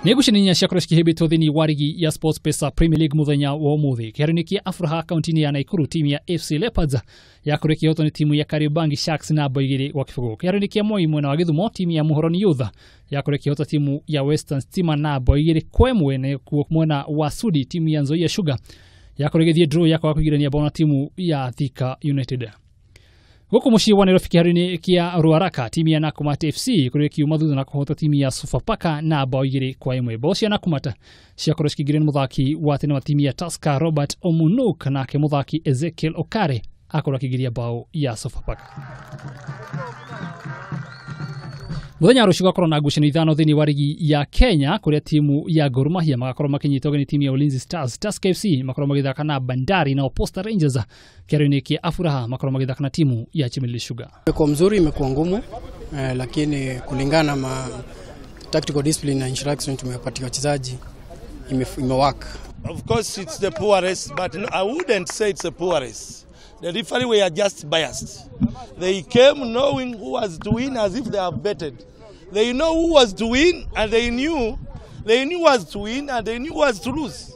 Ngucanio ciakorwo cikihimbitwo thiini wa rigi ya Sportpesa Premier League muthenya wa umuthi. Kiharoinĩ kia Afraha kaunti-inĩ ya Nakuru, timu ya AFC Leopards yakorwo ikihotwo ni timu ya Kariobangi Sharks na mbao 2 gwa kibũgũ. Kiharoinĩ kia Moi mwena wa Githumo, timu ya Muhoroni Youth yakorwo ikihota timu ya Western Stima na mbao 2 kwa 1. Kuo mwena wa Sudi, timu ya Nzoia Sugar yakorwo igithie draw ya kwaga kuingirania mbao na timu ya Thika United. Huko muciĩ wa Nairobi, kiharoinĩ kia Ruaraka, timu ya Nakumatt FC kuri kiuma thutha na kuhota timu ya Sofapaka na mbao 2 kwa 1. Mbao cia Nakumatt ciakorwo cikingirania muthaki wa tene wa timu ya Tusker Robert Omunuk na ke muthaki Ezekiel Okare akorwo akigiria mbao ya Sofapaka. Muthenya rucio gakorwo na ngucanio ithano thiini wa rigi ya Kenya, kuria timu ya Gor Mahia magakorwo makinyitwo ni timu ya Ulinzi Stars. Tusker FC makorwo magithaka na Bandari na Posta Rangers. Kiharoinĩ kia Afraha makorwo magithaka na timu ya Chimili Sugar. Imekuwa mzuri, imekuwa ngumu, lakini kulingana na tactical discipline na instruction tumepatia wachezaji imework. Of course it's the poorest, but I wouldn't say it's the poorest. The referee were just biased. They came knowing who was to win as if they have betted. They know who was to win and they knew who was to win and they knew who was to lose.